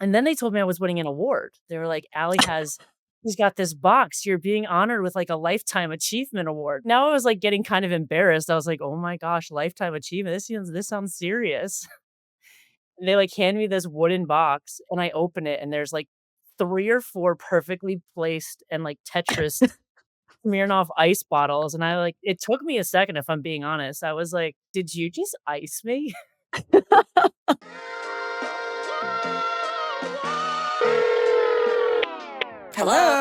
And then they told me I was winning an award. They were like, he's got this box. You're being honored with like a lifetime achievement award. Now I was like getting kind of embarrassed. I was like, oh my gosh, lifetime achievement. This sounds serious. And they like hand me this wooden box and I open it and there's like 3 or 4 perfectly placed and like Tetris Smirnoff ice bottles. And I like it took me a second, if I'm being honest. I was like, did you just ice me? Hello.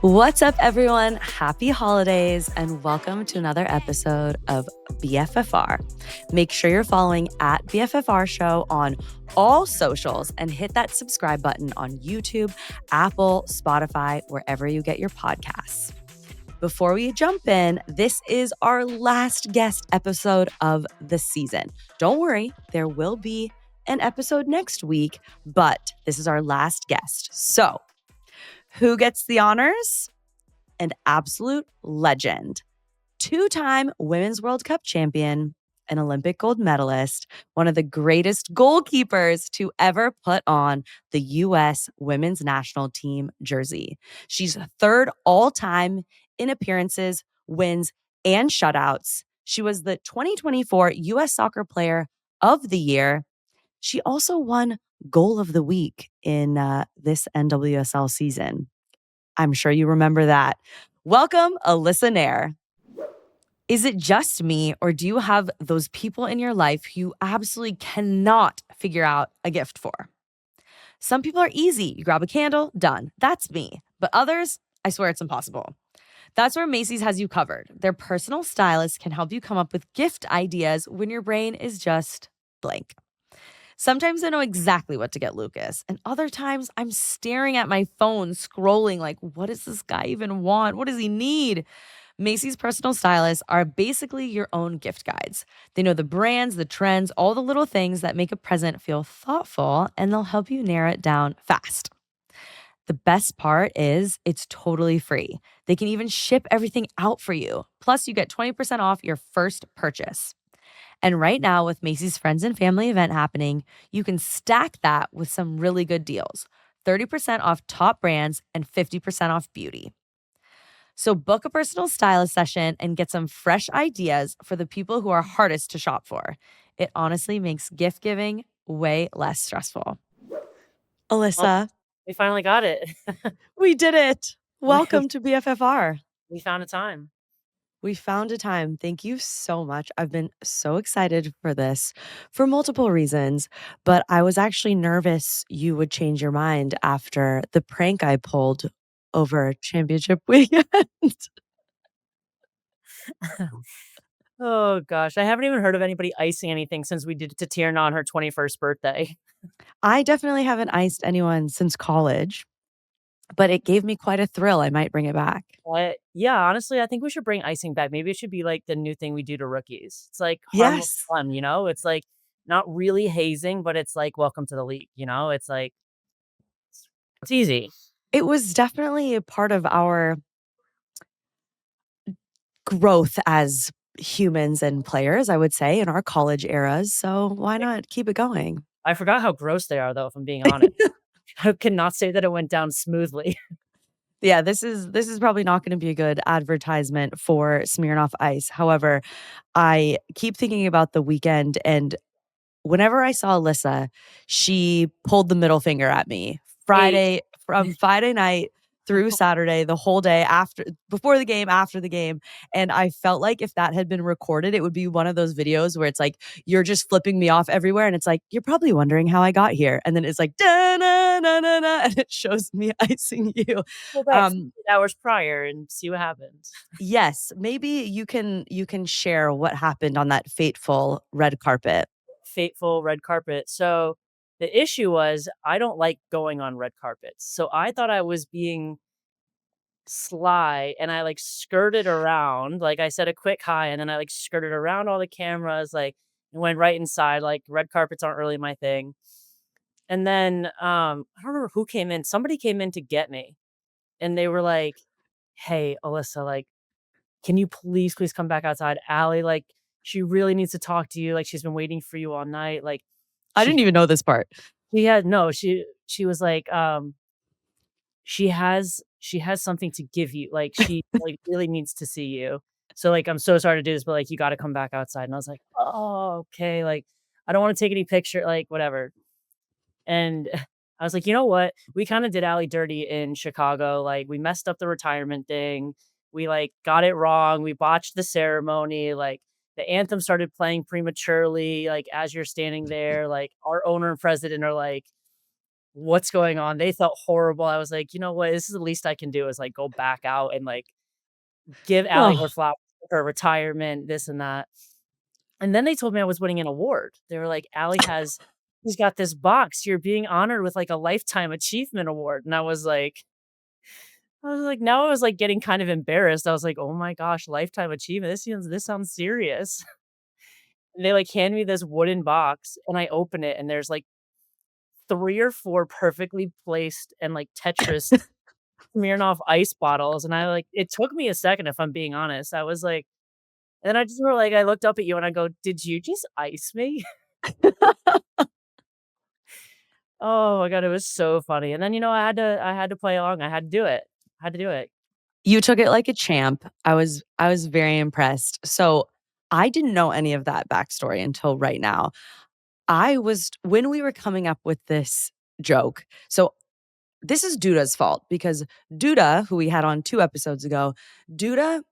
What's up, everyone? Happy holidays and welcome to another episode of BFFR. Make sure you're following at BFFR Show on all socials and hit that subscribe button on YouTube, Apple, Spotify, wherever you get your podcasts. Before we jump in, this is our last guest episode of the season. Don't worry, there will be an episode next week, but this is our last guest. So, who gets the honors? An absolute legend, two-time Women's World Cup champion, an Olympic gold medalist, one of the greatest goalkeepers to ever put on the U.S. Women's National Team jersey. She's third all-time in appearances, wins, and shutouts. She was the 2024 U.S. Soccer Player of the Year. She also won Goal of the Week in this NWSL season. I'm sure you remember that. Welcome, Alyssa Naeher. Is it just me, or do you have those people in your life you absolutely cannot figure out a gift for? Some people are easy. You grab a candle, done. That's me. But others, I swear it's impossible. That's where Macy's has you covered. Their personal stylist can help you come up with gift ideas when your brain is just blank. Sometimes I know exactly what to get Lucas, and other times I'm staring at my phone, scrolling like, what does this guy even want? What does he need? Macy's personal stylists are basically your own gift guides. They know the brands, the trends, all the little things that make a present feel thoughtful, and they'll help you narrow it down fast. The best part is it's totally free. They can even ship everything out for you. Plus, you get 20% off your first purchase. And right now, with Macy's Friends and Family event happening, you can stack that with some really good deals. 30% off top brands and 50% off beauty. So book a personal stylist session and get some fresh ideas for the people who are hardest to shop for. It honestly makes gift giving way less stressful. Alyssa, We finally got it. we did it. Welcome to BFFR. We found a time. We found a time. Thank you so much. I've been so excited for this for multiple reasons, but I was actually nervous you would change your mind after the prank I pulled over championship weekend. Oh gosh, I haven't even heard of anybody icing anything since we did it to Tierna on her 21st birthday. I definitely haven't iced anyone since college, but it gave me quite a thrill. I might bring it back. But yeah, honestly, I think we should bring icing back. Maybe it should be like the new thing we do to rookies. It's like harmless Yes, fun, you know? It's like not really hazing, but it's like welcome to the league, you know? It's like it's easy. it was definitely a part of our growth as humans and players, I would say, in our college eras. So why not keep it going? I forgot how gross they are though, if I'm being honest. I cannot say that it went down smoothly. Yeah, this is probably not going to be a good advertisement for Smirnoff Ice. However, I keep thinking about the weekend, and whenever I saw Alyssa, she pulled the middle finger at me. Wait. From Friday night through Saturday, the whole day before the game, after the game, and I felt like if that had been recorded, it would be one of those videos where it's like you're just flipping me off everywhere, and it's like you're probably wondering how I got here, and then it's like da na na na na, and it shows me icing you. Go back Um, 48 hours prior and see what happens. Yes, maybe you can share what happened on that fateful red carpet. Fateful red carpet. So the issue was I don't like going on red carpets. So I thought I was being sly and I like skirted around. Like I said a quick hi and then I like skirted around all the cameras, like and went right inside. Like red carpets aren't really my thing. And then I don't remember who came in. Somebody came in to get me and they were like, hey, Alyssa, like can you please come back outside? Allie, like, she really needs to talk to you, like, she's been waiting for you all night, like, I she didn't even know this part. she had no, she was like, she has something to give you, like, she, like, really needs to see you. So, like, "I'm so sorry to do this, but, like, you gotta come back outside." And I was like, "Oh, okay," like, "I don't wanna take any picture," like, whatever. And I was like, "You know what? We kinda did Allie dirty in Chicago, like, we messed up the retirement thing, we, like, got it wrong, we botched the ceremony, like, the anthem started playing prematurely, like, as you're standing there, like, our owner and president are like, 'What's going on?' They felt horrible." I was like, "You know what? This is the least I can do is, like, go back out and, like, give Allie her Oh, flowers for her retirement, this and that." And then they told me I was winning an award. They were like, "Allie has she's got this box. You're being honored with, like, a lifetime achievement award." And I was like now I was, like, getting kind of embarrassed. I was like, "Oh my gosh, lifetime achievement. This sounds serious." And they, like, hand me this wooden box, and I open it, and there's, like, 3 or 4 perfectly placed and, like, Tetris Smirnoff Ice bottles, and it took me a second, if I'm being honest. I was like and I just I looked up at you and I go, "Did you just ice me?" Oh my god, it was so funny, and then, I had to play along, I had to do it. I had to do it. you took it like a champ. I was very impressed. So, I didn't know any of that backstory until right now. I was when we were coming up with this joke. So, this is Duda's fault because Duda, who we had on 2 episodes ago, Duda,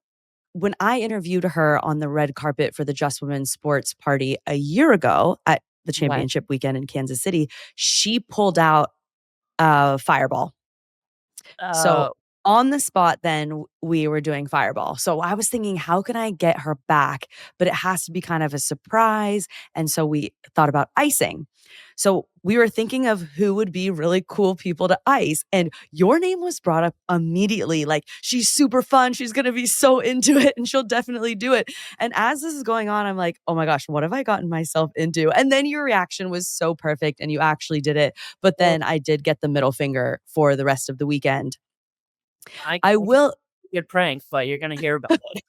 when I interviewed her on the red carpet for the Just Women Sports Party a year ago at the Okay. championship weekend in Kansas City, she pulled out a fireball. So Oh, on the spot, then we were doing Fireball. So I was thinking, how can I get her back? But it has to be kind of a surprise. And so we thought about icing. So we were thinking of who would be really cool people to ice. And your name was brought up immediately. Like, she's super fun. She's going to be so into it and she'll definitely do it. And as this is going on, I'm like, oh my gosh, what have I gotten myself into? And then your reaction was so perfect and you actually did it. But well, then I did get the middle finger for the rest of the weekend. I I can will good prank, but you're gonna hear about it.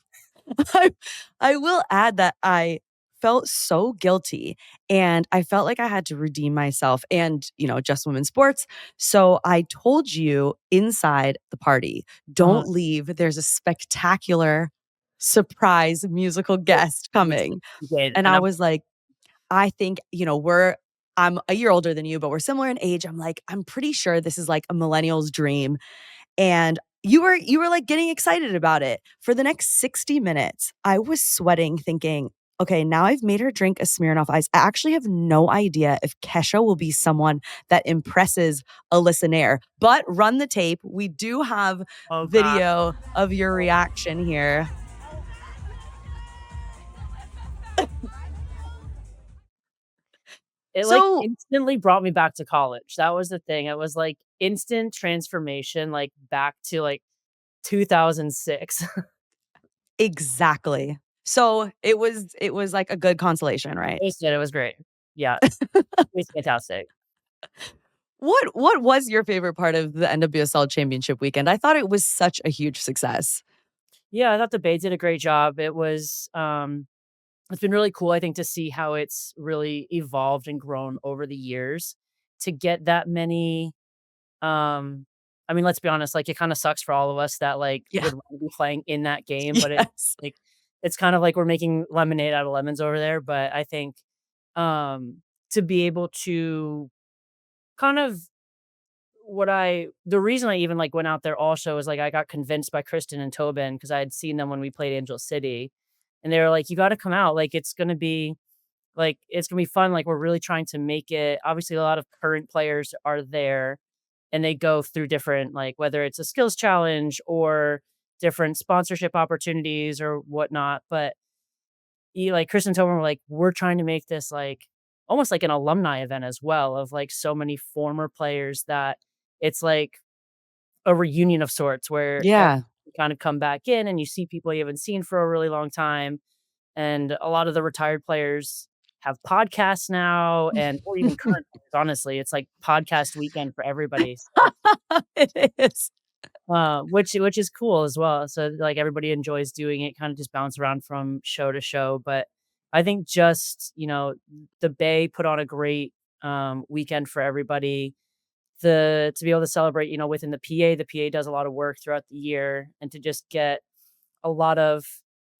I I will add that I felt so guilty and I felt like I had to redeem myself and, Just Women Sports. So I told you inside the party, Uh-huh. don't leave. There's a spectacular surprise musical Yes, guest yes, coming. you did, And and I I'm was like, I think, I'm a year older than you, but we're similar in age. I'm like, I'm pretty sure this is like a millennial's dream. And you were like getting excited about it. For the next 60 minutes, I was sweating thinking, okay, now I've made her drink a Smirnoff Ice. I actually have no idea if Kesha will be someone that impresses Alyssa Naeher. But run the tape. We do have oh god. video of your reaction here. It, like, So instantly brought me back to college. That was the thing. It was, like, instant transformation, like, back to, like, 2006. exactly. So it was like a good consolation, right? It was great. Yeah, it was fantastic. What was your favorite part of the NWSL Championship weekend? I thought it was such a huge success. Yeah, I thought the Bay did a great job. It's been really cool, I think, to see how it's really evolved and grown over the years to get that many, I mean, let's be honest, like, it kinda sucks for all of us that, like, Yeah. would wanna be playing in that game, but Yes. like, it's kind of like we're making lemonade out of lemons over there, but I think, to be able to kind of the reason I even, like, went out there also is, like, I got convinced by Kristen and Tobin because I had seen them when we played Angel City, and they were like, "You gotta come out, like, it's gonna be fun, like, we're really trying to make it." Obviously, a lot of current players are there, and they go through different, like, whether it's a skills challenge or different sponsorship opportunities or whatnot, but Chris and Tobin were like, "We're trying to make this, like, almost like an alumni event as well of, like, so many former players that it's like a reunion of sorts where Yeah. you kind of come back in and you see people you haven't seen for a really long time, and a lot of the retired players have podcasts now or even current players, honestly, it's like podcast weekend for everybody, so It is. which is cool as well. So, like, everybody enjoys doing it, kinda just bounce around from show to show, but I think just, the Bay put on a great, weekend for everybody. To be able to celebrate, within the PA does a lot of work throughout the year, and to just get a lot of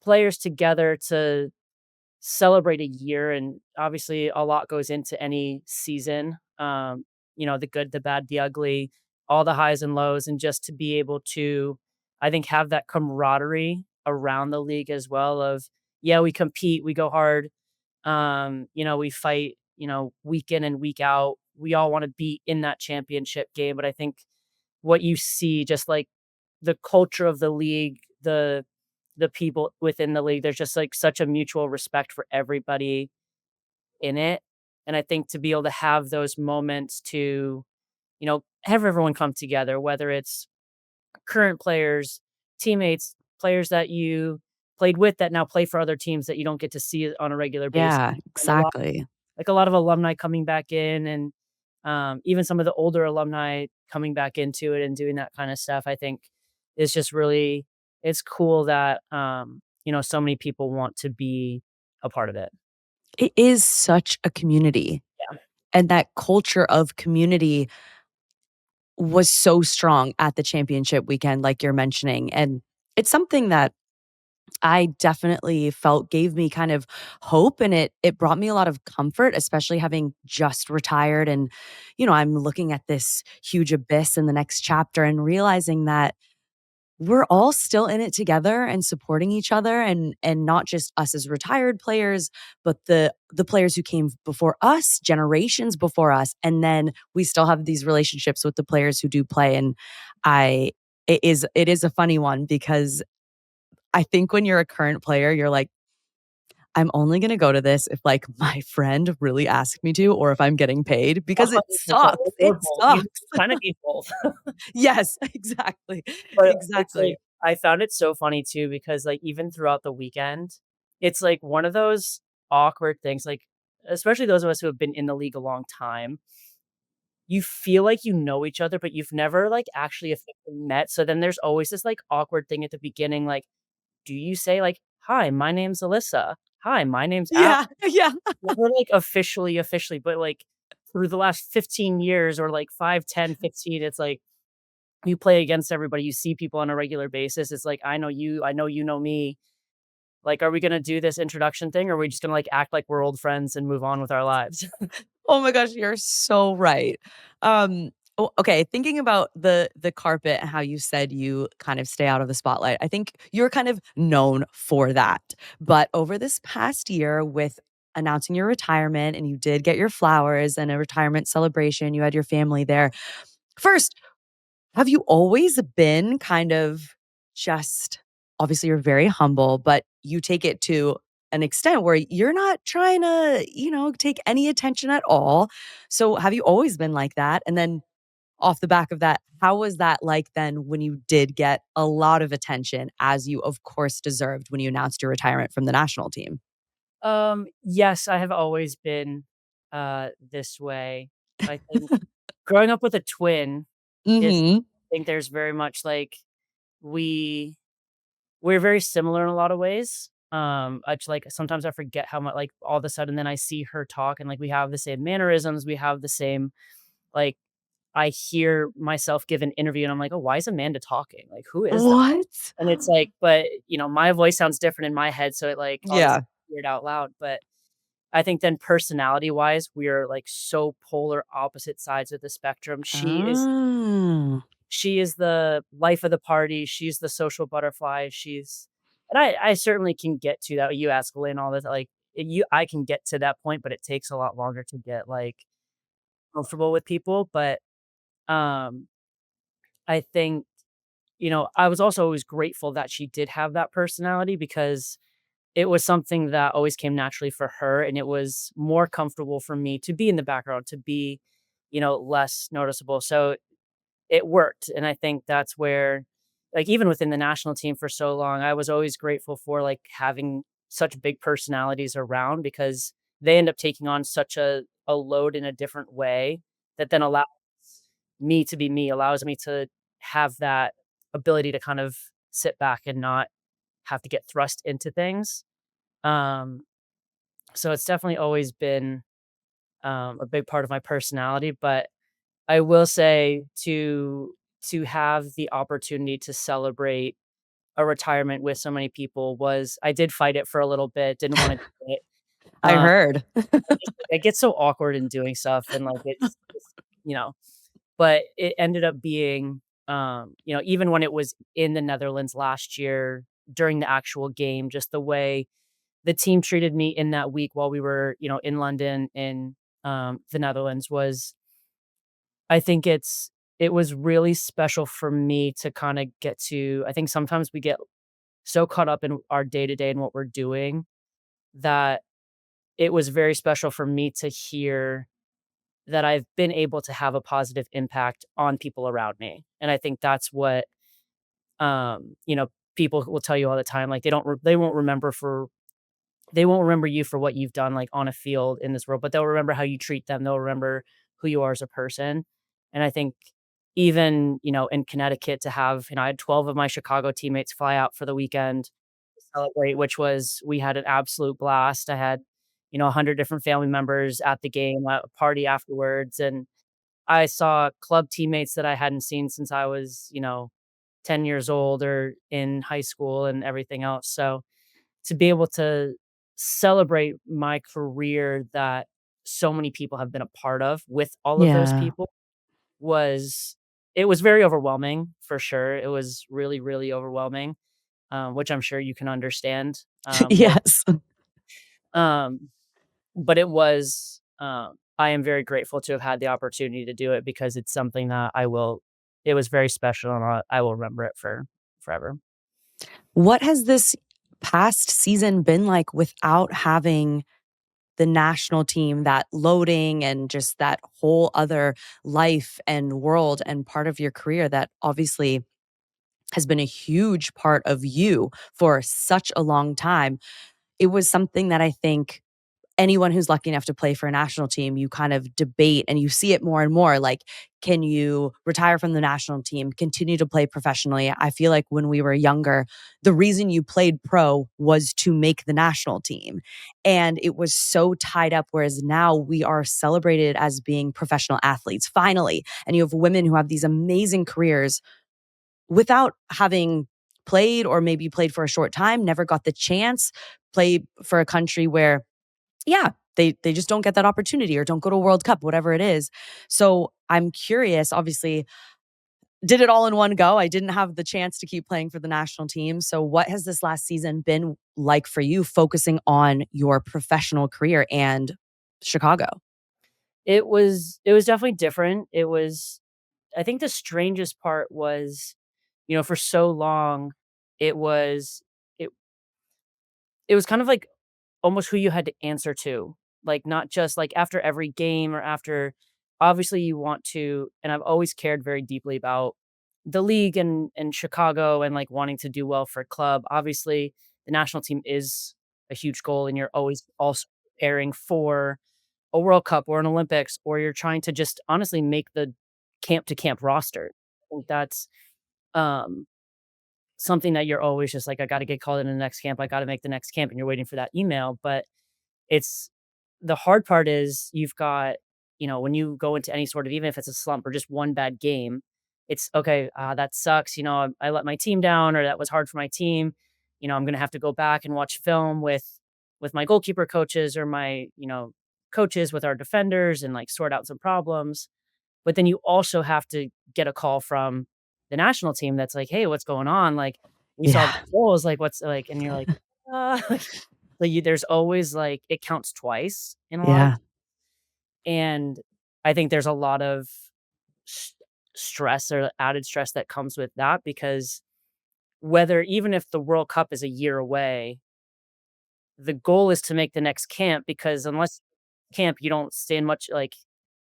players together to celebrate a year, and obviously a lot goes into any season. The good, the bad, the ugly, all the highs and lows, and just to be able to, I think, have that camaraderie around the league as well of, yeah, we compete, we go hard, we fight, week in and week out. We all want to be in that championship game, but I think what you see, just like the culture of the league, the people within the league, there's just like such a mutual respect for everybody in it. And I think to be able to have those moments to, have everyone come together, whether it's current players, teammates, players that you played with that now play for other teams that you don't get to see on a regular basis. Yeah, And a lot exactly. like a lot of alumni coming back in, and even some of the older alumni coming back into it and doing that kind of stuff, I think is just really, it's cool that so many people want to be a part of it. It is such a community, Yeah. and that culture of community was so strong at the championship weekend, like you're mentioning, and it's something that I definitely felt gave me kind of hope, and it brought me a lot of comfort, especially having just retired, and, I'm looking at this huge abyss in the next chapter and realizing that we're all still in it together and supporting each other, and not just us as retired players, but the players who came before us, generations before us, and then we still have these relationships with the players who do play, and I it is a funny one because I think when you're a current player, you're like, "I'm only gonna go to this if, like, my friend really asked me to or if I'm getting paid," because it 100%, sucks, or it both. You sucks. kind of need both. Yes, exactly, But it's like, exactly. I found it so funny too because, like, even throughout the weekend, it's like one of those awkward things, like, especially those of us who have been in the league a long time, you feel like you know each other, but you've never, like, actually officially met, so then there's always this, like, awkward thing at the beginning, like, do you say, like, "Hi, my name's Alyssa. Hi, my name's Al." Yeah, yeah. Never, like, officially, but, like, through the last 15 years or, like, 5, 10, 15, it's like you play against everybody, you see people on a regular basis, it's like, I know you know me. Like, are we gonna do this introduction thing, or are we just gonna, like, act like we're old friends and move on with our lives? Oh my gosh, you're so right. Okay, thinking about the carpet and how you said you kind of stay out of the spotlight. I think you're kind of known for that. But over this past year with announcing your retirement and you did get your flowers and a retirement celebration, you had your family there. First, have you always been kind of just obviously you're very humble, but you take it to an extent where you're not trying to, take any attention at all. So have you always been like that? And then off the back of that, how was that like then when you did get a lot of attention as you of course deserved when you announced your retirement from the national team? Yes, I have always been, this way. I think growing up with a twin is, Mhm. I think there's very much, like, we we're very similar in a lot of ways. Like, sometimes I forget how much, like, all of a sudden then I see her talk and, like, we have the same mannerisms, we have the same, like, I hear myself give an interview and I'm like, "Oh, why is Amanda talking? Like, who is that?" What? And it's like, but, my voice sounds different in my head, so it, like, obviously Yeah. hear it out loud, but I think then personality-wise, we are, like, so polar opposite sides of the spectrum. Oh. She is the life of the party, she's the social butterfly, and I certainly can get to that. You ask Lynn all this, like, I can get to that point, but it takes a lot longer to get, like, comfortable with people, but, um, I think, I was also always grateful that she did have that personality because it was something that always came naturally for her, and it was more comfortable for me to be in the background, to be, less noticeable, so it worked, and I think that's where, like, even within the national team for so long, I was always grateful for, like, having such big personalities around because they end up taking on such a load in a different way that then allows me to be me, allows me to have that ability to kind of sit back and not have to get thrust into things. Um, so it's definitely always been a big part of my personality, but I will say to have the opportunity to celebrate a retirement with so many people was I did fight it for a little bit, didn't wanna do it. I Um, heard. I get so awkward in doing stuff and, like, it's you know, but it ended up being, even when it was in the Netherlands last year during the actual game, just the way the team treated me in that week while we were, in London in, the Netherlands was I think it was really special for me to kinda get to I think sometimes we get so caught up in our day to day and what we're doing that it was very special for me to hear that I've been able to have a positive impact on people around me. And I think that's what, people will tell you all the time, like, they won't remember you for what you've done, like, on a field in this world, but they'll remember how you treat them. They'll remember who you are as a person. And I think even, in Connecticut to have I had 12 of my Chicago teammates fly out for the weekend to celebrate, which was we had an absolute blast. I had, 100 different family members at the game, a party afterwards, and I saw club teammates that I hadn't seen since I was, 10 years old or in high school and everything else. So to be able to celebrate my career that so many people have been a part of with all of those Yeah. people was it was very overwhelming for sure. It was really, really overwhelming, which I'm sure you can understand, with Yes. um, but it was, I am very grateful to have had the opportunity to do it because it's something that it was very special and I will remember it for forever. What has this past season been like without having the national team, that loading and just that whole other life and world and part of your career that obviously has been a huge part of you for such a long time? It was something that I think anyone who's lucky enough to play for a national team, you kind of debate and you see it more and more. Like, can you retire from the national team, continue to play professionally? I feel like when we were younger, the reason you played pro was to make the national team. And it was so tied up. Whereas now we are celebrated as being professional athletes, finally. And you have women who have these amazing careers without having played or maybe played for a short time, never got the chance, play for a country where yeah, they just don't get that opportunity or don't go to a World Cup, whatever it is. So I'm curious, obviously, did it all in one go. I didn't have the chance to keep playing for the national team. So what has this last season been like for you focusing on your professional career and Chicago? It was definitely different. I think the strangest part was, for so long, it was it it was kind of like almost who you had to answer to, like, not just, like, after every game or after obviously, you want to and I've always cared very deeply about the league and Chicago and, like, wanting to do well for a club. Obviously, the national team is a huge goal, and you're always also preparing for a World Cup or an Olympics, or you're trying to just honestly make the camp to camp roster. I think that's, um something that you're always just like, "I gotta get called in the next camp, I gotta make the next camp," and you're waiting for that email, but it's the hard part is you've got when you go into any sort of even if it's a slump or just one bad game, it's, "Okay, that sucks, I let my team down or that was hard for my team." I'm gonna have to go back and watch film with my goalkeeper coaches or my, coaches with our defenders and, like, sort out some problems. But then you also have to get a call from the national team that's like, "Hey, what's going on?" Like, "We saw the Yeah. goals, like, what's" like, and you're like, like, you there's always, like it counts twice in a lot of Yeah. and I think there's a lot of s stress or added stress that comes with that because whether even if the World Cup is a year away, the goal is to make the next camp because unless camp, you don't stand much like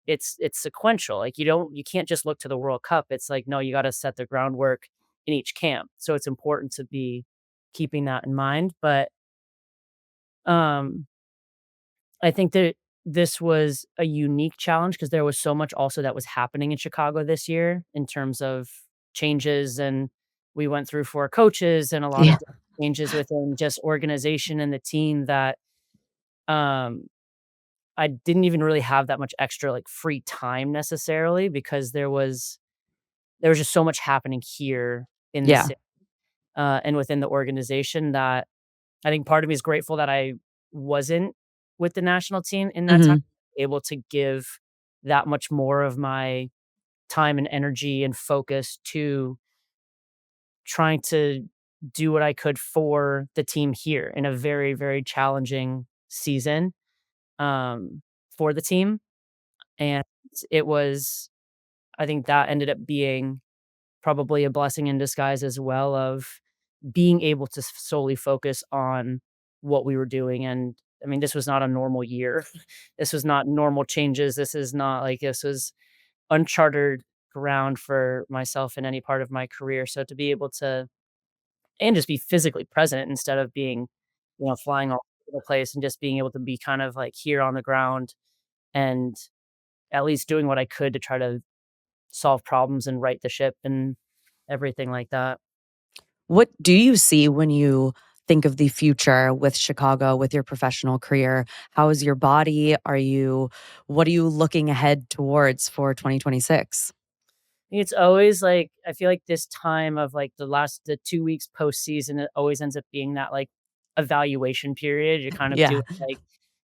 it's sequential, like, you can't just look to the World Cup, it's like, no, you gotta set the groundwork in each camp, so it's important to be keeping that in mind, but, um, I think that this was a unique challenge because there was so much also that was happening in Chicago this year in terms of changes and we went through 4 coaches and a lot of Yeah. different changes within just organization and the team that, um, I didn't even really have that much extra, like, free time necessarily because there was just so much happening here in the Yeah. city, and within the organization that I think part of me is grateful that I wasn't with the national team in that time, Mhm. able to give that much more of my time and energy and focus to trying to do what I could for the team here in a very, very challenging season, for the team, and it was I think that ended up being probably a blessing in disguise as well of being able to solely focus on what we were doing, and, I mean, this was not a normal year. This was not normal changes, this is not like this was uncharted ground for myself in any part of my career, so to be able to and just be physically present instead of being, flying all over the place and just being able to be kind of, like, here on the ground and at least doing what I could to try to solve problems and right the ship and everything like that. What do you see when you think of the future with Chicago, with your professional career? How is your body? What are you looking ahead towards for 2026? It's always, like I feel like this time of, like, the 2 weeks postseason, it always ends up being that, like, evaluation period. You kind of do Yeah. it, like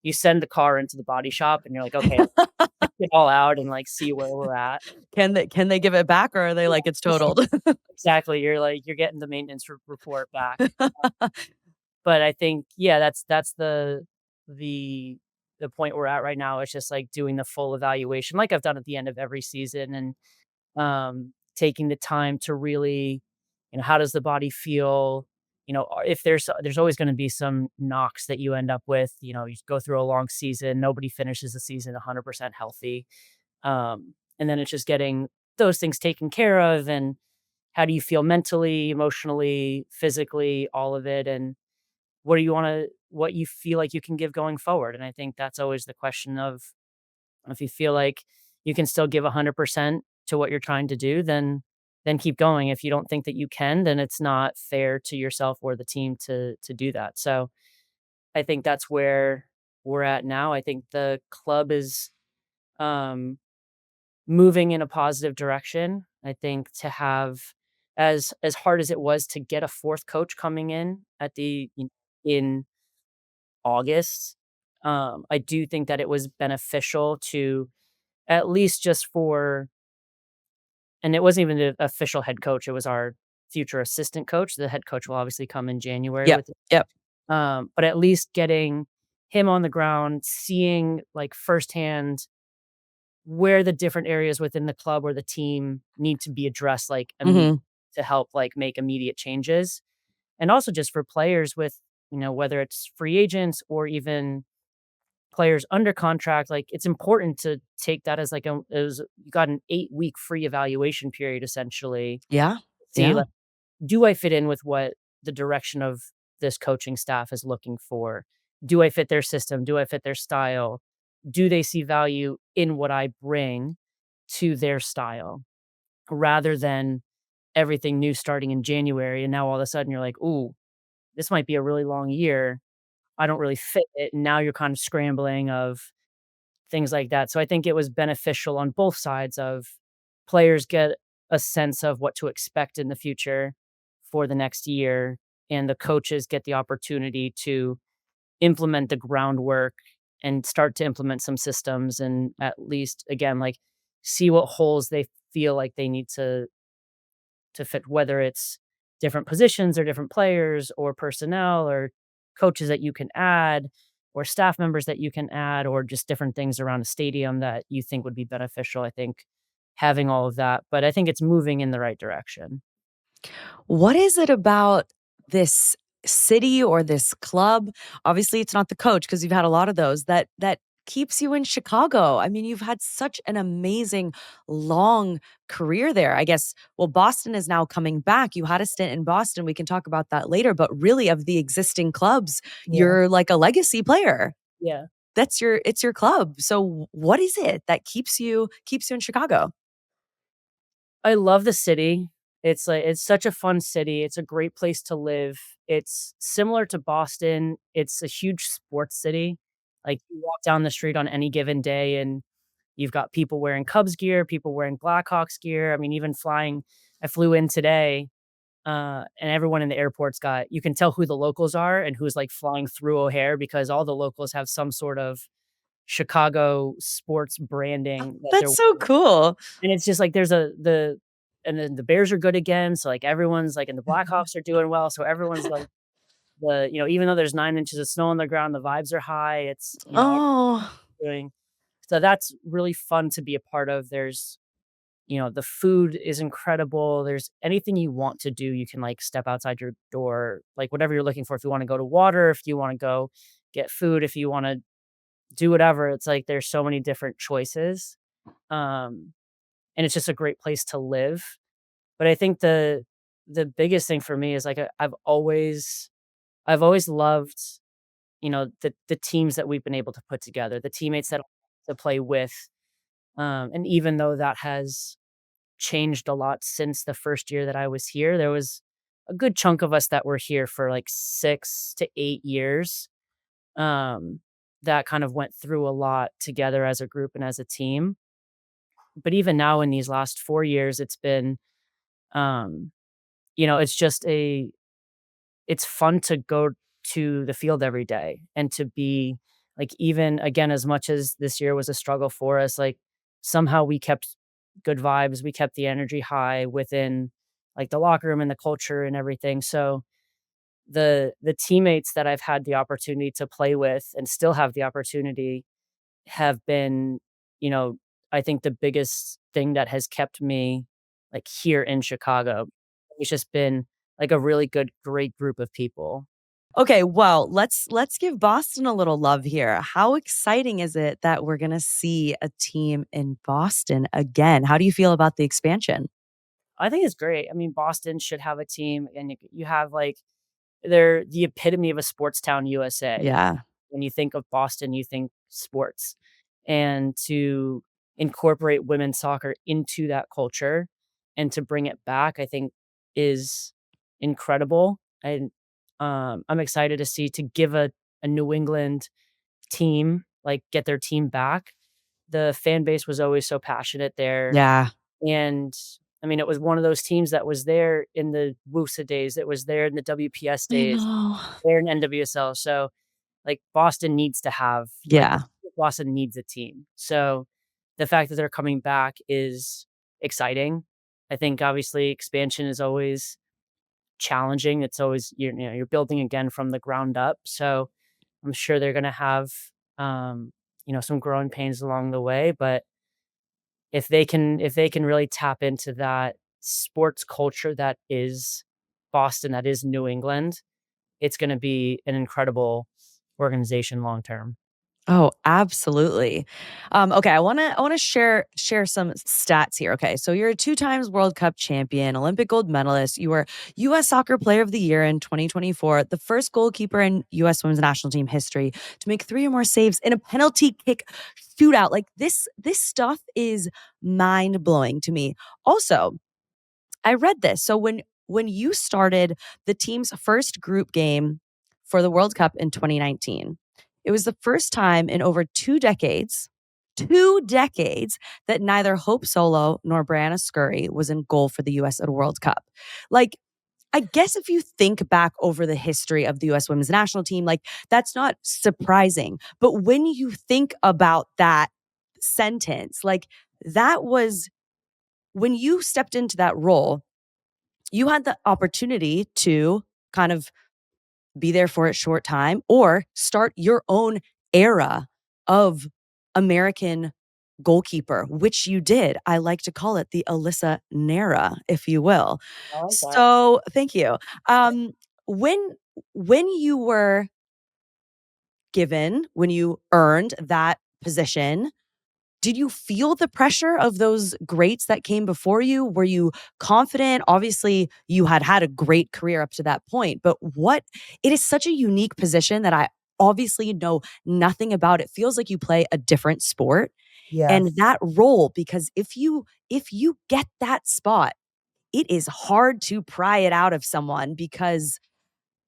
you send the car into the body shop, and you're like, "Okay, check it all out and, like, see where we're at." Can they give it back or are they like it's Yeah. totaled? Exactly, you're getting the maintenance report back. But I think, yeah, that's the the point we're at right now. It's just, like, doing the full evaluation like I've done at the end of every season and taking the time to really, how does the body feel? If there's always going to be some knocks that you end up with. You go through a long season, nobody finishes the season 100% healthy, and then it's just getting those things taken care of. And how do you feel mentally, emotionally, physically, all of it, and what you feel like you can give going forward. And I think that's always the question of if you feel like you can still give 100% to what you're trying to do, then keep going. If you don't think that you can, then it's not fair to yourself or the team to do that. So, I think that's where we're at now. I think the club is um moving in a positive direction. I think to have as hard as it was to get a 4th coach coming in at in August, I do think that it was beneficial to at least just for and it wasn't even the official head coach, it was our future assistant coach. The head coach will obviously come in January Yep. with it. Yep. But at least getting him on the ground, seeing, like, firsthand where the different areas within the club or the team need to be addressed, like, Mhm. to help, like, make immediate changes. And also just for players with, whether it's free agents or even players under contract, like, it's important to take that as, like, as you got an 8-week free evaluation period essentially. Yeah. See, Yeah. like, do I fit in with what the direction of this coaching staff is looking for? Do I fit their system? Do I fit their style? Do they see value in what I bring to their style? Rather than everything new starting in January, and now all of a sudden you're like, "Ooh, this might be a really long year. I don't really fit it." And now you're kind of scrambling of things like that. So I think it was beneficial on both sides of players get a sense of what to expect in the future for the next year, and the coaches get the opportunity to implement the groundwork and start to implement some systems and at least again like see what holes they feel like they need to fit, whether it's different positions or different players or personnel or coaches that you can add or staff members that you can add or just different things around a stadium that you think would be beneficial. I think having all of that, but I think it's moving in the right direction. What is it about this city or this club? Obviously, it's not the coach because you've had a lot of those that keeps you in Chicago. I mean, you've had such an amazing long career there. I guess well, Boston is now coming back. You had a stint in Boston. We can talk about that later, but really of the existing clubs, Yeah. you're like a legacy player. Yeah. It's your club. So what is it that keeps you in Chicago? I love the city. It's such a fun city, it's a great place to live. It's similar to Boston, it's a huge sports city. Like, you walk down the street on any given day, and you've got people wearing Cubs gear, people wearing Blackhawks gear. I mean, even flying I flew in today, and everyone in the airport's got you can tell who the locals are and who's, like, flying through O'Hare because all the locals have some sort of Chicago sports branding that they're That's so wearing. cool. And it's just like there's a the and then the Bears are good again, so, like, everyone's like and the Blackhawks are doing well, so everyone's like even though there's 9 inches of snow on the ground, the vibes are high, it's, Oh. doing so that's really fun to be a part of. There's the food is incredible. There's anything you want to do, you can, like, step outside your door, like, whatever you're looking for. If you wanna go to water, if you wanna go get food, if you wanna do whatever, it's like there's so many different choices, um, and it's just a great place to live. But I think the biggest thing for me is, like, I've always loved, the teams that we've been able to put together, the teammates that to play with, and even though that has changed a lot since the first year that I was here, there was a good chunk of us that were here for, like, 6 to 8 years, um, that kind of went through a lot together as a group and as a team. But even now in these last 4 years, it's been, um, it's just it's fun to go to the field every day and to be like, even again, as much as this year was a struggle for us, like, somehow we kept good vibes, we kept the energy high within, like, the locker room and the culture and everything. So the teammates that I've had the opportunity to play with and still have the opportunity have been, you know, I think the biggest thing that has kept me, like, here in Chicago. It's just been, like, a really good, great group of people. Okay, well, let's give Boston a little love here. How exciting is it that we're gonna see a team in Boston again? How do you feel about the expansion? I think it's great. I mean, Boston should have a team, and you have, like they're the epitome of a sports town USA. Yeah. When you think of Boston, you think sports. And to incorporate women's soccer into that culture and to bring it back, I think is incredible. And I'm excited to see to give a New England team, like, get their team back. The fan base was always so passionate there. Yeah. And I mean, it was one of those teams that was there in the WUSA days, that was there in the WPS I days, know. there in NWSL. So, like, Boston needs to have like, Yeah. Boston needs a team. So, the fact that they're coming back is exciting. I think obviously expansion is always challenging. It's always you're building again from the ground up. So, I'm sure they're gonna have, some growing pains along the way, but if they can really tap into that sports culture that is Boston, that is New England, it's gonna be an incredible organization long term. Oh, absolutely. Okay, I wanna share some stats here. Okay, so you're a two times World Cup champion, Olympic gold medalist. You were U.S. Soccer Player of the Year in 2024, the first goalkeeper in U.S. Women's National Team history to make three or more saves in a penalty kick shootout. Like this stuff is mind blowing to me. Also, I read this. So when you started the team's first group game for the World Cup in 2019, it was the first time in over 2 decades that neither Hope Solo nor Brianna Scurry was in goal for the US at a World Cup. Like, I guess if you think back over the history of the US women's national team, like that's not surprising. But when you think about that sentence, like that was when you stepped into that role, you had the opportunity to kind of be there for a short time or start your own era of American goalkeeper, which you did. I like to call it the Alyssa Naeher, if you will. I like that. So thank you. Um, when when you were when you earned that position, did you feel the pressure of those greats that came before you? Were you confident? Obviously, you had had a great career up to that point, but it is such a unique position that I obviously know nothing about. It feels like you play a different sport and Yes. that role because if you get that spot, it is hard to pry it out of someone because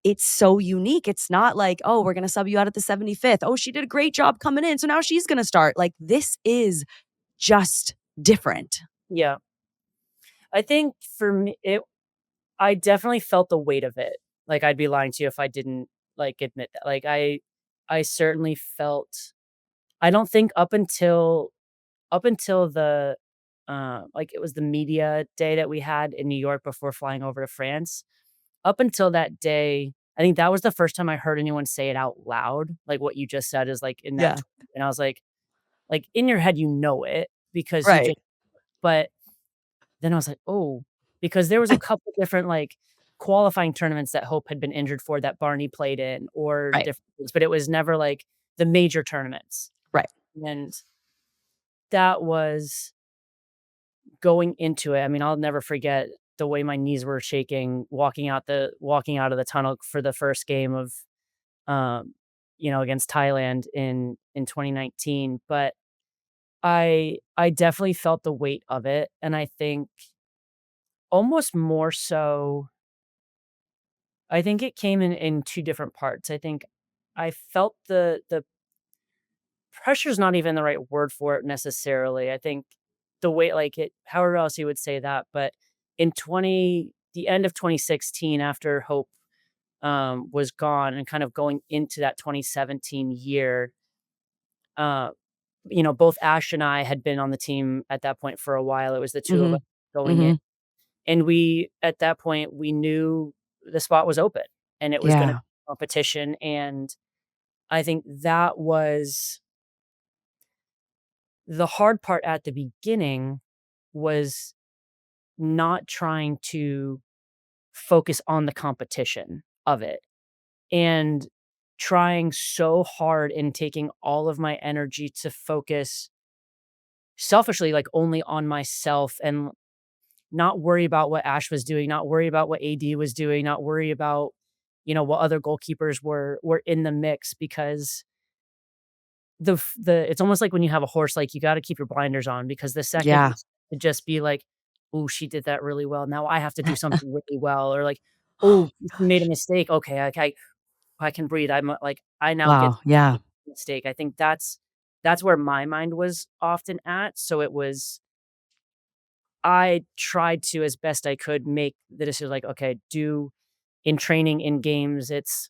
it's so unique. It's not like, oh, we're going to sub you out at the 75th. Oh, she did a great job coming in, so now she's going to start. Like, this is just different. Yeah. I think for me, I definitely felt the weight of it. Like, I'd be lying to you if I didn't, like, admit that. Like, I certainly felt I don't think up until the, like, it was the media day that we had in New York before flying over to France. Up until that day, I think that was the first time I heard anyone say it out loud, like what you just said is, like, in that Yeah. tweet, and I was like, in your head, you know it because you Right. just but then I was like, "Oh," because there was a couple different, like, qualifying tournaments that Hope had been injured for that Barney played in or Right. different things, but it was never, like, the major tournaments, Right. and that was going into it. I mean, I'll never forget the way my knees were shaking walking out of the tunnel for the first game of, um, against Thailand in 2019, but I definitely felt the weight of it, and I think almost more so I think it came in 2 different parts. I think I felt the pressure's not even the right word for it necessarily. I think the way like it however else you would say that, but in 20 the end of 2016 after Hope, was gone and kind of going into that 2017 year, uh, both Ash and I had been on the team at that point for a while. It was the 2 of us Mhm. going in, Mhm. and we at that point, we knew the spot was open and it was gonna be Yeah. competition, and I think that was the hard part at the beginning was not trying to focus on the competition of it and trying so hard and taking all of my energy to focus selfishly, like, only on myself and not worry about what Ash was doing, not worry about what AD was doing, not worry about, what other goalkeepers were in the mix because the it's almost like when you have a horse, like, you gotta keep your blinders on because the second you Yeah. start to just be like, "Ooh, she did that really well. Now I have to do something really well," or like, "Oh, she made a mistake. Okay, I can breathe. I'm, like, I now get to Wow. Yeah. make a mistake." I think that's where my mind was often at, so it was I tried to, as best I could, make the decision like, "Okay, do in training, in games, it's"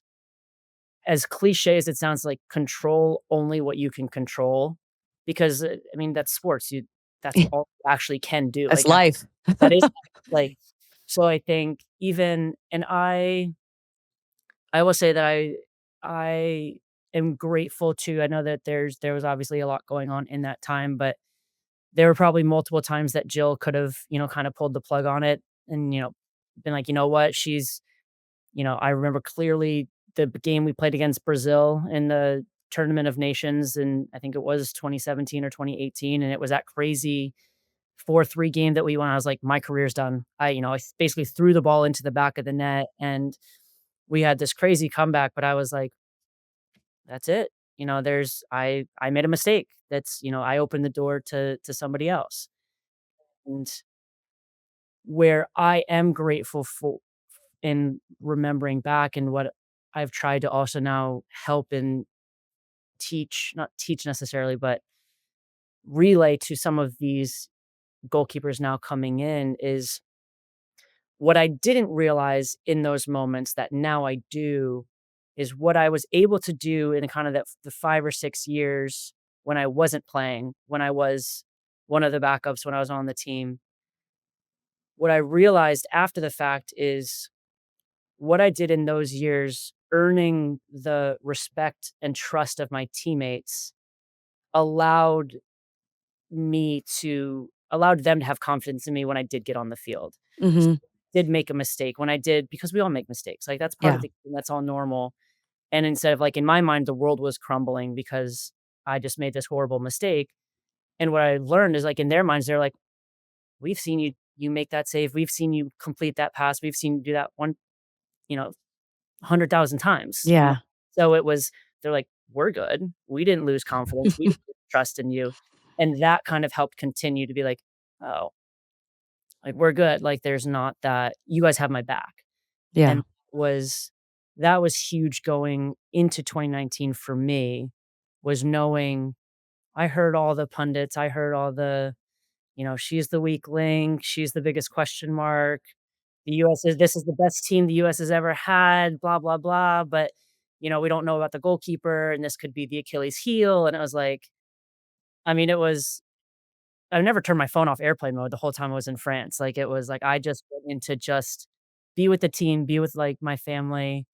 as cliche as it sounds, like, control only what you can control because, I mean, that's sports. That's all you actually can do. That's Like, that life. that is like so I think even and I will say that I am grateful to I know that there was obviously a lot going on in that time, but there were probably multiple times that Jill could have, kinda pulled the plug on it and, been like, "You know what? She's" I remember clearly the game we played against Brazil in the Tournament of Nations, and I think it was 2017 or 2018, and it was that crazy 4-3 game that we won. I was like, "My career's done." I basically threw the ball into the back of the net, and we had this crazy comeback, but I was like, "That's it." I made a mistake. I opened the door to somebody else. And where I am grateful for in remembering back and what I've tried to also now help and teach not teach necessarily, but relay to some of these goalkeepers now coming in is what I didn't realize in those moments that now I do is what I was able to do in kind of the 5 or 6 years when I wasn't playing, when I was one of the backups, when I was on the team. What I realized after the fact is what I did in those years, earning the respect and trust of my teammates allowed allowed them to have confidence in me when I did get on the field. So, Mhm. did make a mistake when I did because we all make mistakes, like, that's part of Yeah. the game, that's all normal, and instead of like, in my mind, the world was crumbling because I just made this horrible mistake, and what I learned is, like, in their minds, they're like, "We've seen you make that save, we've seen you complete that pass, we've seen you do that one, you know, 100,000 times," Yeah. So it was they're like, "We're good. We didn't lose confidence. We didn't lose trust in you." And that kind of helped continue to be like, "Oh, Like, we're good. Like, there's not that you guys have my back. Yeah. And was that was huge going into 2019 for me, was knowing I heard all the pundits, I heard all the, she's the weak link, she's the biggest question mark. The US is this is the best team the US has ever had, blah, blah, blah. But, we don't know about the goalkeeper and this could be the Achilles heel. And it was like, I mean, I never turned my phone off airplane mode the whole time I was in France. Like, it was like, I just went into just be with the team, be with like my family.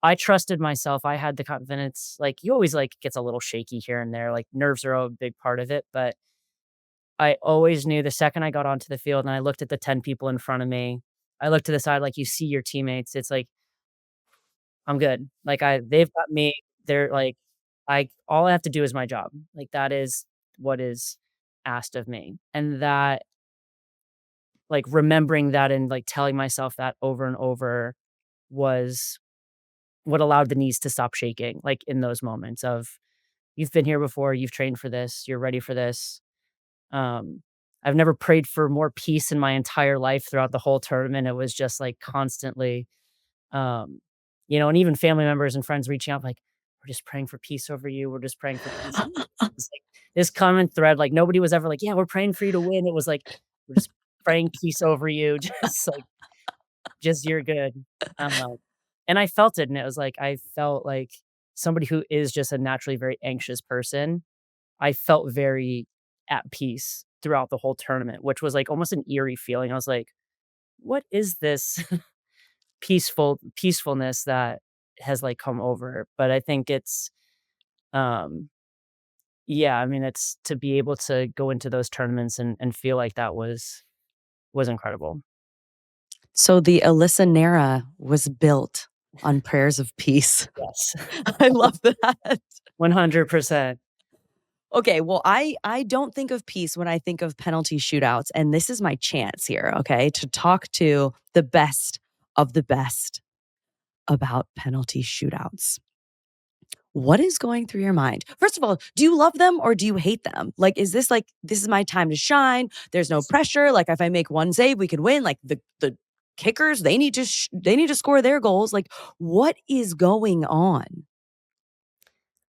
I trusted myself. I had the confidence. Like, you always like gets a little shaky here and there. Like, nerves are a big part of it, but I always knew the second I got onto the field and I looked at the 10 people in front of me, I looked to the side, like, you see your teammates, it's like, I'm good. Like, they've got me. They're like, all I have to do is my job. Like, that is what is asked of me. And that, like, remembering that and, like, telling myself that over and over was what allowed the knees to stop shaking, like, in those moments of, "You've been here before, you've trained for this, you're ready for this." Um, I've never prayed for more peace in my entire life throughout the whole tournament. It was just, like, constantly, um, and even family members and friends reaching out like, "We're just praying for peace over you. We're just praying for peace." It's like this common thread, like, nobody was ever like, "Yeah, we're praying for you to win." It was like, "We're just praying peace over you." Just like, "Just you're good." Um, and I felt it, and it was like I felt like somebody who is just a naturally very anxious person, I felt very at peace throughout the whole tournament, which was, like, almost an eerie feeling. I was like, "What is this peacefulness that has, like, come over?" But I think it's, um yeah, I mean, it's to be able to go into those tournaments and feel like that was incredible. So the Alyssa Naeher was built on prayers of peace. Yes. I love that. 100%. Okay, well, I don't think of peace when I think of penalty shootouts, and this is my chance here, okay, to talk to the best of the best about penalty shootouts. What is going through your mind? First of all, do you love them or do you hate them? Like, is this like, this is my time to shine? There's no pressure. Like, if I make one save, we could win. Like the kickers, they need to score their goals. Like, what is going on?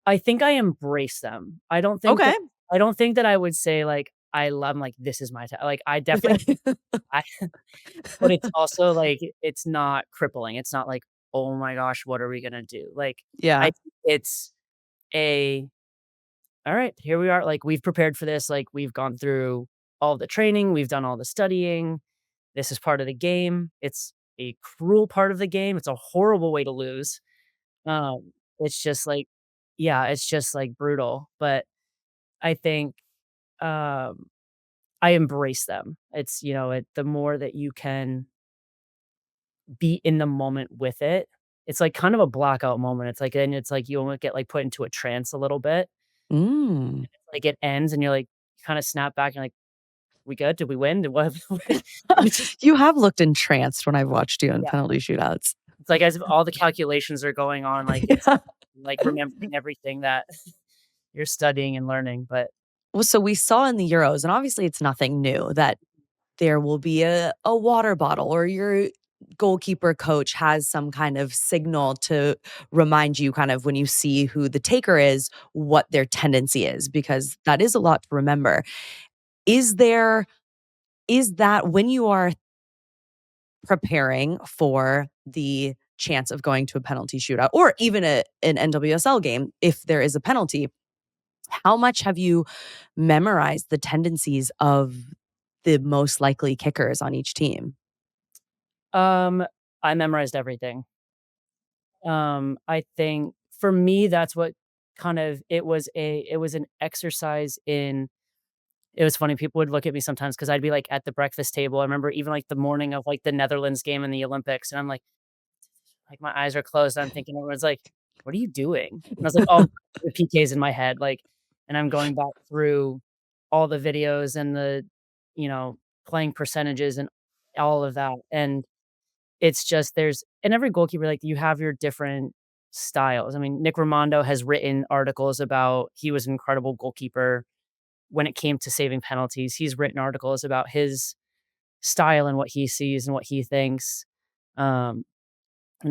I think I embrace them. Okay. I don't think that I would say, like, I love 'em, like, this is my time. Like, I definitely Okay. I but it's also, like, it's not crippling. It's not like, "Oh my gosh, what are we gonna do?" Like, I Yeah. think it's a, "Alright, here we are, like, we've prepared for this, like, we've gone through all the training, we've done all the studying, this is part of the game, it's a cruel part of the game, it's a horrible way to lose." It's just like yeah, it's just, like, brutal, but I think, um, I embrace them. It's, the more that you can be in the moment with it, it's like kind of a blackout moment. It's like and it's like you almost get, like, put into a trance a little bit. Mm. Like, it ends and you're like, kinda snap back and you're like, "We good? Did we win? Did what" it's just You have looked entranced when I've watched you in yeah. penalty shootouts. It's like as if all the calculations are going on, like, it's Yeah. like remembering everything that you're studying and learning, but Well, so we saw in the Euros, and obviously it's nothing new, that there will be a water bottle or your goalkeeper coach has some kind of signal to remind you kind of when you see who the taker is, what their tendency is, because that is a lot to remember. Is there is that when you are preparing for the chance of going to a penalty shootout or even an NWSL game, if there is a penalty, how much have you memorized the tendencies of the most likely kickers on each team? um, I memorized everything. I think for me, that's what kind of it was an exercise in it was funny, people would look at me sometimes because 'cause I'd be, like, at the breakfast table. I remember even, like, the morning of, like, the Netherlands game in the Olympics, and I'm like, my eyes are closed, I'm thinking everyone's like, "What are you doing?" And I was like, "Oh, the PK's in my head," like, and I'm going back through all the videos and the, you know, playing percentages and all of that, and it's just and every goalkeeper, like, you have your different styles. I mean, Nick Rimando has written articles about he was an incredible goalkeeper when it came to saving penalties. He's written articles about his style and what he sees and what he thinks. Um,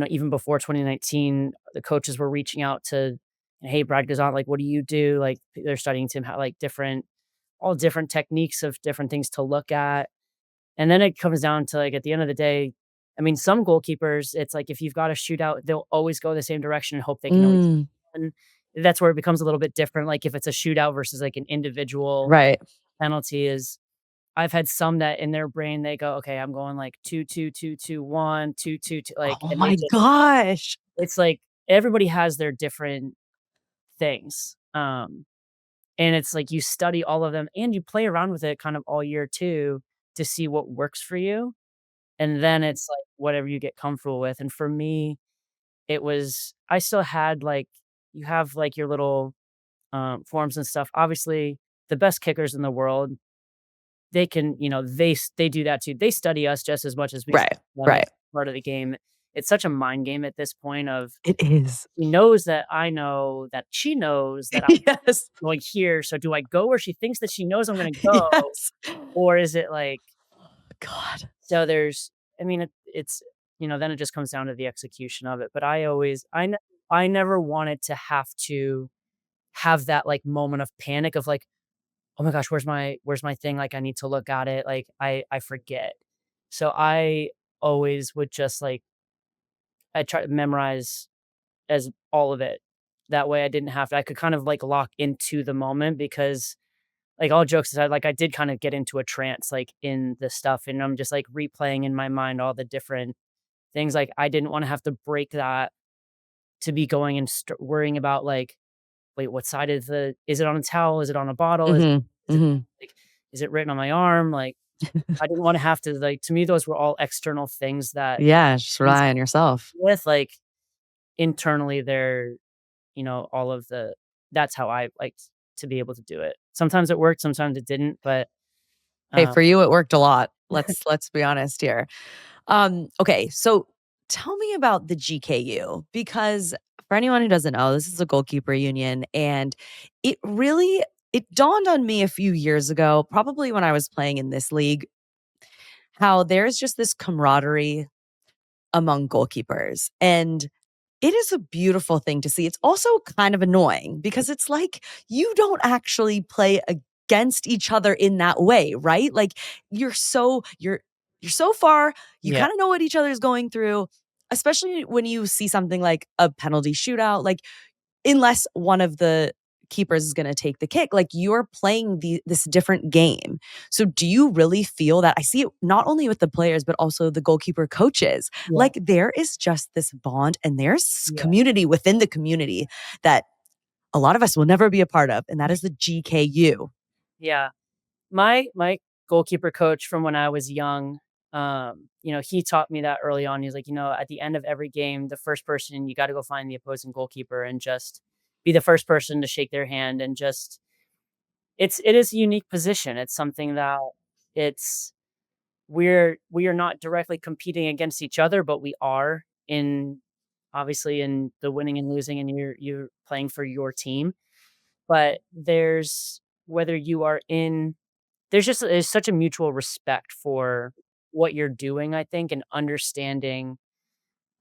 even before 2019, the coaches were reaching out to, "Hey, Brad Gazan, like, what do you do?" Like, they're studying to him how, like, all different techniques of different things to look at. And then it comes down to, like, at the end of the day, I mean, some goalkeepers, it's like if you've got a shootout, they'll always go the same direction and hope they can always Mm, win. That's where it becomes a little bit different, like, if it's a shootout versus, like, an individual right. penalty is I've had some that in their brain, they go, "Okay, I'm going, like, 2, 2, 2, 2, 1, 2, 2, 2," like, Oh and they my just gosh. it's like everybody has their different things, and it's like you study all of them and you play around with it kind of all year too to see what works for you. And then it's like whatever you get comfortable with, and for me, it was I still had, like you have, like, your little, forms and stuff. Obviously, the best kickers in the world, they can they do that too. They study us just as much as we study Right, them. right. It's part of the game. It's such a mind game at this point of, It is. she knows that I know that she knows that I'm Yes. going here, so do I go where she thinks that she knows I'm gonna go? Yes. Or is it like God. so there's I mean, it's then it just comes down to the execution of it, but I never wanted to have to have that, like, moment of panic of, like, "Oh my gosh, where's my thing?" Like, I need to look at it, like, I forget. So I always would just, like I try to memorize as all of it. That way I didn't have to I could kind of, like, lock into the moment because, like, all jokes aside, like, I did kinda get into a trance, like, in the stuff, and I'm just, like, replaying in my mind all the different things, like, I didn't wanna have to break that to be going and worrying about, like, "Wait, what side is it on a towel? Is it on a bottle? Mhm, Is it, mhm. like is it written on my arm?" Like, I didn't wanna have to, like to me, those were all external things that Yeah, just easy rely on yourself. with, like, internally, they're, all of the that's how I liked to be able to do it. Sometimes it worked, sometimes it didn't, but, Hey, uh for you, it worked a lot. Let's be honest here. Okay, so tell me about the GKU because for anyone who doesn't know, this is a goalkeeper union, and it really it dawned on me a few years ago, probably when I was playing in this league, how there's just this camaraderie among goalkeepers. And it is a beautiful thing to see. It's also kind of annoying because it's like you don't actually play against each other in that way, right? Like you're so far, you Yeah, kind of know what each other is going through, especially when you see something like a penalty shootout. Like unless one of the keepers is going to take the kick, like you're playing this different game. So do you really feel that? I see it not only with the players but also the goalkeeper coaches, yeah, like there is just this bond and there's yeah, community within the community that a lot of us will never be a part of, and that is the GKU. yeah. My goalkeeper coach from when I was young, he taught me that early on. He's like, "At the end of every game, the first person you gotta go find the opposing goalkeeper and just be the first person to shake their hand and just" it is a unique position. It's something that it's we are not directly competing against each other, but we are in obviously in the winning and losing, and you're playing for your team. But whether you are in there's such a mutual respect for what you're doing, I think, and understanding,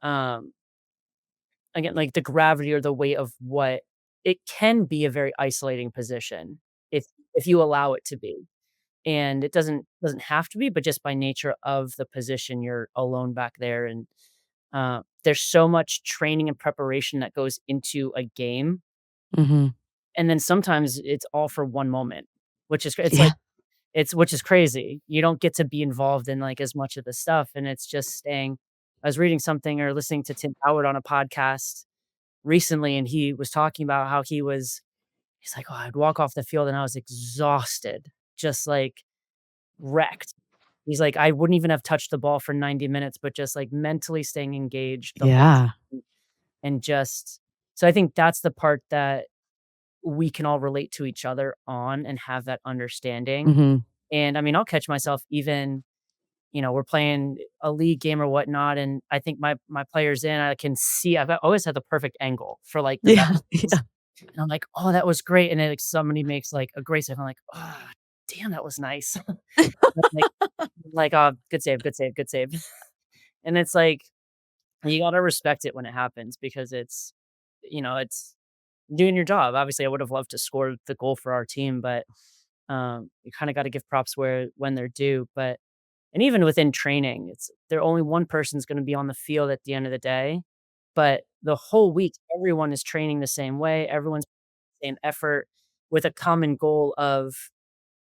um, again, like, the gravity or the weight of what it can be a very isolating position if you allow it to be, and it doesn't have to be, but just by nature of the position, you're alone back there, and, there's so much training and preparation that goes into a game, Mhm. and then sometimes it's all for one moment, which is it's Yeah. like which is crazy. You don't get to be involved in, like, as much of the stuff, and it's just staying I was reading something or listening to Tim Howard on a podcast recently, and he was talking about how he's like, "Oh, I'd walk off the field and I was exhausted, just, like, wrecked." He's like, "I wouldn't even have touched the ball for 90 minutes, but just, like, mentally staying engaged the whole Yeah. time," and just so I think that's the part that we can all relate to each other on and have that understanding. Mhm. And I mean, I'll catch myself even, we're playing a league game or whatnot, and I think my player's in, I can see I've always had the perfect angle for, like, the Yeah. messages, Yeah. and I'm like, "Oh, that was great," and then, like, somebody makes, like, a great save, I'm like, "Ah, damn, that was nice. Like good save, good save, good save. And it's like, you gotta respect it when it happens because it's doing your job. Obviously, I would have loved to score the goal for our team, but, you kinda gotta give props where when they're due, but and even within training, it's there only one person's gonna be on the field at the end of the day, but the whole week, everyone is training the same way, everyone's same effort with a common goal of,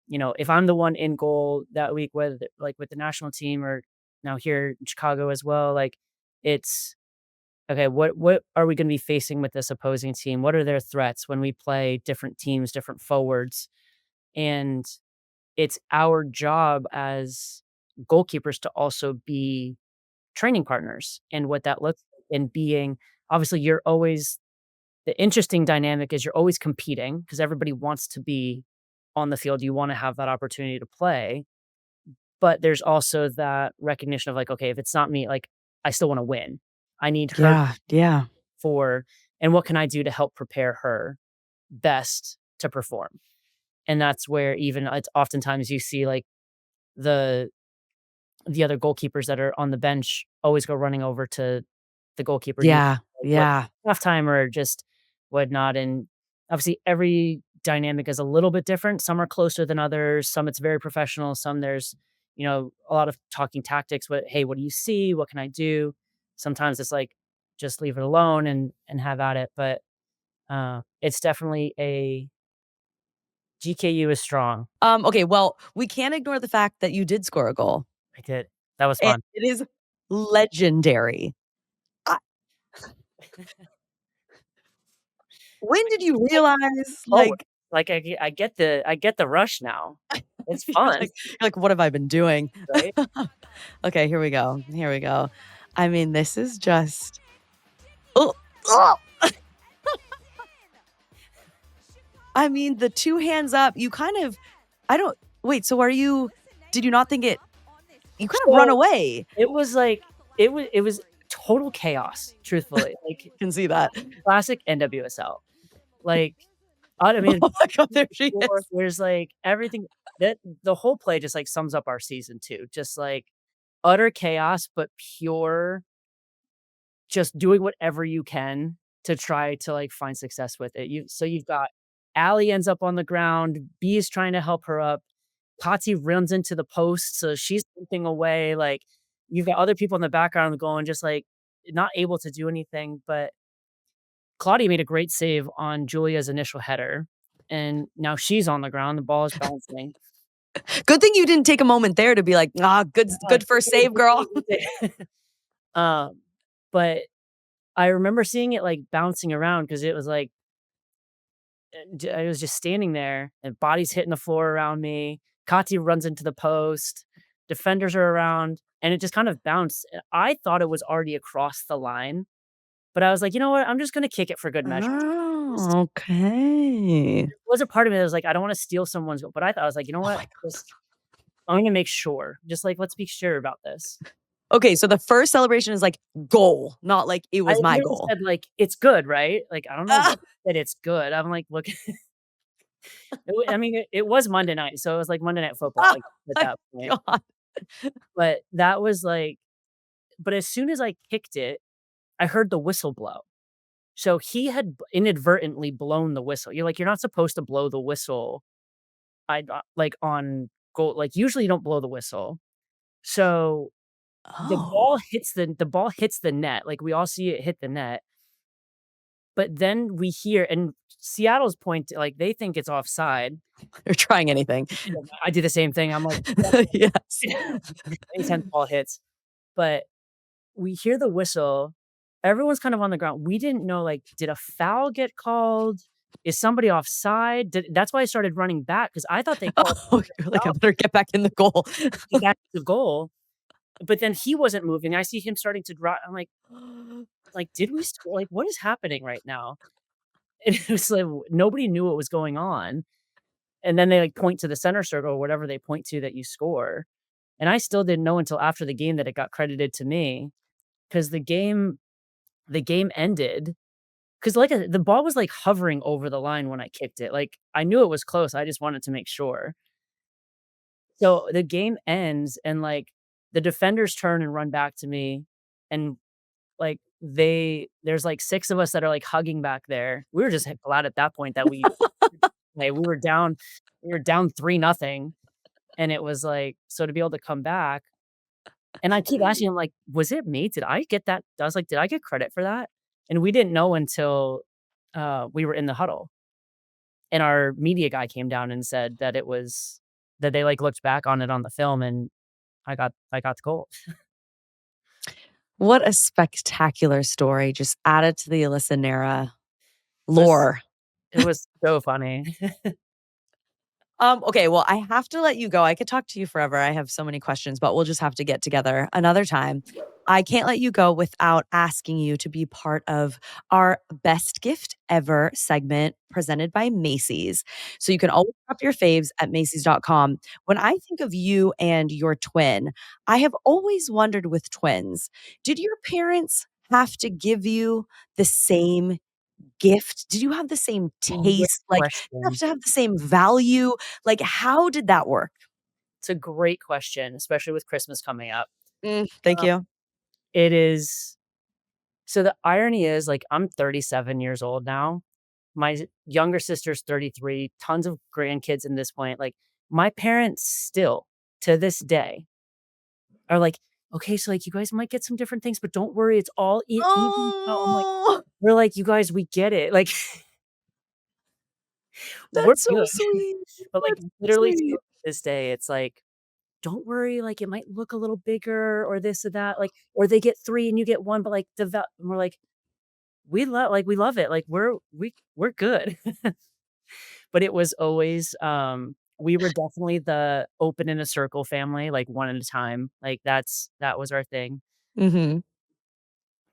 if I'm the one in goal that week, whether like with the national team or now here in Chicago as well, like it's okay, what are we gonna be facing with this opposing team? What are their threats when we play different teams, different forwards? And it's our job as goalkeepers to also be training partners and what that looks like and being obviously you're always the interesting dynamic is you're always competing because everybody wants to be on the field. You want to have that opportunity to play, but there's also that recognition of like, okay, if it's not me, like I still want to win. I need her Yeah, yeah. for, and what can I do to help prepare her best to perform? And that's where even it's oftentimes you see like the the other goalkeepers that are on the bench always go running over to the goalkeeper need Yeah, like what yeah. halftime or just whatnot. And obviously every dynamic is a little bit different. Some are closer than others. Some it's very professional. Some there's, a lot of talking tactics. Hey, what do you see? What can I do? Sometimes it's like just leave it alone and have at it. But it's definitely a GKU is strong. Okay, well, we can't ignore the fact that you did score a goal, I did. That was and fun. it is legendary. I when did you Like realize, forward. like Like I get the rush now. It's you're fun, like, "What have I been doing?" right? Okay, here we go, here we go. I mean, this is just oh, oh! I mean, the 2 hands up, you kind of I don't wait, so are you did you not think it you kind of run So, away. it was like it was total chaos, truthfully, like, Can see that. classic NWSL. Like, I mean, Oh my god, there she is. there's, like, everything that the whole play just, like, sums up our season too, just, like, utter chaos, but pure just doing whatever you can to try to, like, find success with it. You've got Allie ends up on the ground, B is trying to help her up, Tati runs into the post, so she's limping away, like, you've got other people in the background going just, like, not able to do anything, but Claudia made a great save on Julia's initial header, and now she's on the ground, the ball is bouncing. Good thing you didn't take a moment there to be like, "Ah, Uh, good first save, girl." um, but I remember seeing it, like, bouncing around because it was, like, I was just standing there and bodies hitting the floor around me. Kati runs into the post. Defenders are around, and it just kind of bounced. I thought it was already across the line, but I was like, you know what? I'm just gonna kick it for good measure. Just- Oh, okay. There was a part of me that was like, I don't want to steal someone's goal, but I thought I was like, you know Oh what? my Just I'm gonna make sure. Just like let's be sure about this. Okay, so the first celebration is like goal, not like it I was my literally goal. said like it's good, right? Like I don't know Ah! what that it's good. I'm like, look, I mean, it was Monday night, so it was like Monday Night Football, Oh like at my that point. god. But that was like but as soon as I kicked it, I heard the whistle blow. So he had inadvertently blown the whistle. You're not supposed to blow the whistle, like, on goal like, usually you don't blow the whistle. So, Oh. the ball hits the net, like, we all see it hit the net, but then we hear and Seattle's point, like, they think it's offside. You're trying anything. I do the same thing, I'm like, Yes. anytime the ball hits, but we hear the whistle, everyone's kind of on the ground. We didn't know, like, did a foul get called? Is somebody offside? That's why I started running back because I thought they called Oh, you're like, "I foul better get back in the goal." to get the goal, but then he wasn't moving. I see him starting to drop. I'm like, "Did we score? Like, what is happening right now?" And it was like nobody knew what was going on, and then they, like, point to the center circle or whatever they point to that you score, and I still didn't know until after the game that it got credited to me because the game ended 'cause, like, the ball was, like, hovering over the line when I kicked it, like, I knew it was close, I just wanted to make sure, So the game ends and like the defenders turn and run back to me and like there's like 6 of us that are like hugging back there. We were just glad at that point that we were down 3-0 and it was like so to be able to come back and I keep asking him like, "Was it me? Did I get that?" I was like, "Did I get credit for that?" And we didn't know until we were in the huddle. And our media guy came down and said that it was that they, like, looked back on it on the film, and I got the goal. What a spectacular story just added to the Alyssa Naeh-ERA It was lore. it was so funny. Okay, well, I have to let you go. I could talk to you forever. I have so many questions, but we'll just have to get together another time. I can't let you go without asking you to be part of our best gift ever segment presented by Macy's. So you can always shop your faves at Macy's.com. When I think of you and your twin, I have always wondered with twins, did your parents have to give you the same gift? Did you have the same Great taste? Like, you have question. to have the same value? Like, how did that work? It's a great question, especially with Christmas coming up. Thank Uh, you. it is so the irony is, like, I'm 37 years old now. My younger sister's 33, tons of grandkids in this point, like, my parents still, to this day, are like, "Okay, so, like, you guys might get some different things, but don't worry, it's all even out." I'm like Oh, we're like, "You guys, we get it." Like, we're that's so good. sweet. But, like, That's so literally still sweet. to this day, it's like, "Don't worry, like, it might look a little bigger or this or that," like, or they get 3 and you get 1, but, like, and we're like, we love it." Like, we're good." But it was always, we were definitely the open in a circle family, like, one at a time, like, that was our thing. Mhm,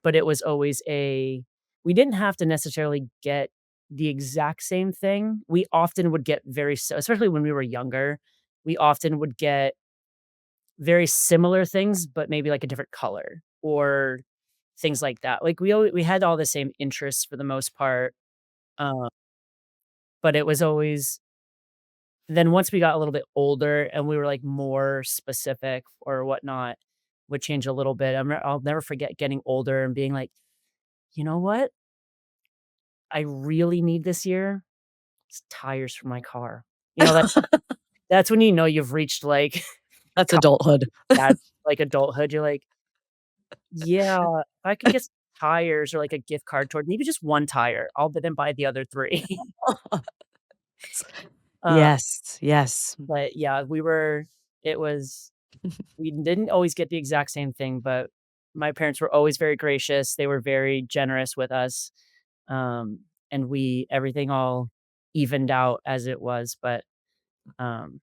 But it was always we didn't have to necessarily get the exact same thing. We often would get especially when we were younger, we often would get very similar things, but maybe like a different color or things like that. Like we had all the same interests for the most part, uh, but it was always then once we got a little bit older and we were like more specific or whatnot, would change a little bit. I'll never forget getting older and being like, you know what? I really need this year is tires for my car. You know, that's when you know you've reached, like, that's co adulthood. yeah, like, adulthood. You're like, "Yeah, if I could get some tires or, like, a gift card toward maybe just 1 tire, I'll then buy the other 3." Uh, Yes, yes. but, yeah, it was we didn't always get the exact same thing, but my parents were always very gracious. They were very generous with us, um, and everything all evened out as it was, but, um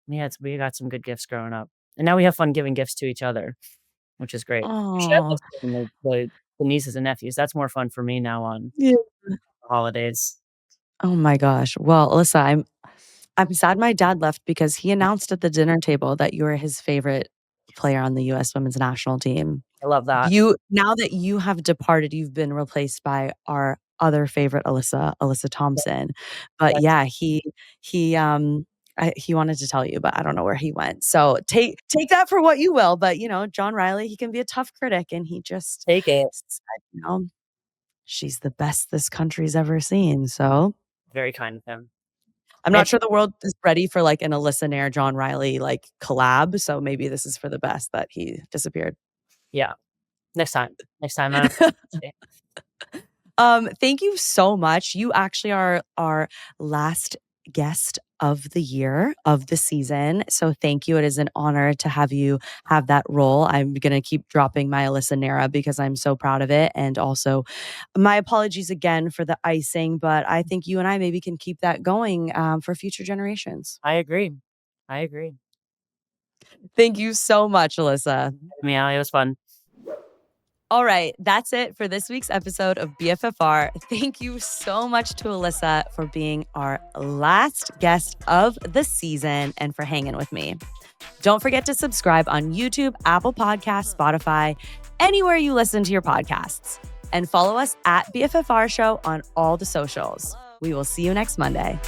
we got some good gifts growing up, and now we have fun giving gifts to each other, which is great. Actually, I Oh, love giving the nieces and nephews. That's more fun for me now on yeah. holidays. Oh my gosh. Well, Alyssa, I'm sad my dad left because he announced at the dinner table that you were his favorite player on the US women's national team. I love that. You now that you have departed, you've been replaced by our other favorite Alyssa Yeah, Thompson. But yes, yeah, he, he wanted to tell you, but I don't know where he went. So take that for what you will, but, John Riley, he can be a tough critic, and he just take it. said, "She's the best this country's ever seen." So, Very kind of him. I'm And not sure the world is ready for, like, an Alyssa Naeher, John Riley, like, collab, so maybe this is for the best that he disappeared. yeah, next time, I don't say Thank you so much. You actually are our last guest of the year, of the season. So thank you. It is an honor to have you have that role. I'm going to keep dropping my Alyssa Naeher because I'm so proud of it. And also, my apologies again for the icing, but I think you and I maybe can keep that going for future generations. I agree. I agree. Thank you so much, Alyssa. Yeah, it was fun. All right, that's it for this week's episode of BFFR. Thank you so much to Alyssa for being our last guest of the season and for hanging with me. Don't forget to subscribe on YouTube, Apple Podcasts, Spotify, anywhere you listen to your podcasts. And follow us at BFFR Show on all the socials. We will see you next Monday.